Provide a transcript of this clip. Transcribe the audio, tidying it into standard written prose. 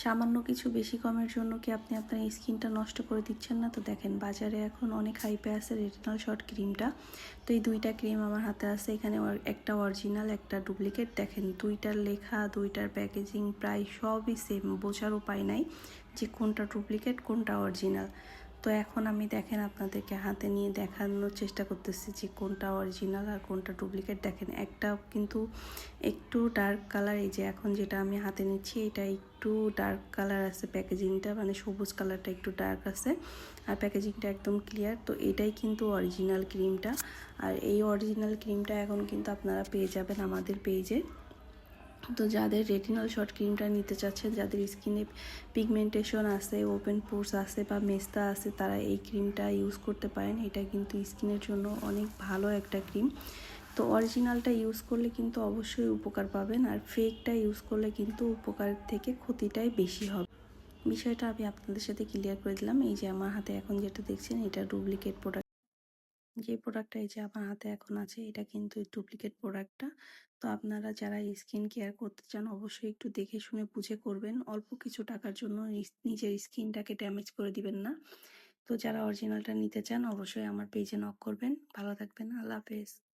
সামান্য কিছু বেশি কমের জন্য কি আপনি আপনার স্কিনটা নষ্ট করে দিচ্ছেন না? তো দেখেন বাজারে এখন অনেক হাইপে আছে রেটিনল শর্ট ক্রিমটা। তো এই দুইটা ক্রিম আমার হাতে আছে, এখানে একটা অরিজিনাল একটা ডুপ্লিকেট। দেখেন দুইটার লেখা, দুইটার প্যাকেজিং প্রায় সবই সেম, বোঝার উপায় নাই যে কোনটা ডুপ্লিকেট কোনটা অরিজিনাল। তো এখন আমি দেখেন আপনাদেরকে হাতে নিয়ে দেখানোর চেষ্টা করতেছি যে কোনটা অরিজিনাল আর কোনটা ডুপ্লিকেট। দেখেন একটা কিন্তু একটু ডার্ক কালার, এই যে এখন যেটা আমি হাতে নিচ্ছি এটা একটু ডার্ক কালার আছে, প্যাকেজিংটা মানে সবুজ কালারটা একটু ডার্ক আছে আর প্যাকেজিংটা একদম ক্লিয়ার। তো এটাই কিন্তু অরিজিনাল ক্রিমটা। আর এই অরিজিনাল ক্রিমটা এখন কিন্তু আপনারা পেয়ে যাবেন আমাদের পেজে। তো যাদের রেটিনল শর্ট ক্রিমটা নিতে চাচ্ছেন, যাদের স্কিনে পিগমেন্টেশন আছে, ওপেন পোর্স আছে বা মেস্তা আছে, তারা এই ক্রিমটা ইউজ করতে পারেন। এটা কিন্তু স্কিনের জন্য অনেক ভালো একটা ক্রিম। তো অরিজিনালটা ইউজ করলে কিন্তু অবশ্যই উপকার পাবেন, আর ফেকটা ইউজ করলে কিন্তু উপকারের থেকে ক্ষতিটাই বেশি হবে। বিষয়টা আমি আপনাদের সাথে ক্লিয়ার করে দিলাম। এই যে আমার হাতে এখন যেটা দেখছেন এটা ডুপ্লিকেট প্রোডাক্ট। যে প্রোডাক্টটা এই যে আমার হাতে এখন আছে এটা কিন্তু ডুপ্লিকেট প্রোডাক্টটা। তো আপনারা যারা স্কিন কেয়ার করতে চান অবশ্যই একটু দেখে শুনে বুঝে করবেন। অল্প কিছু টাকার জন্য নিজের স্কিনটাকে ড্যামেজ করে দিবেন না। তো যারা অরিজিনালটা নিতে চান অবশ্যই আমার পেজে নক করবেন। ভালো থাকবেন, আল্লাহ হাফেজ।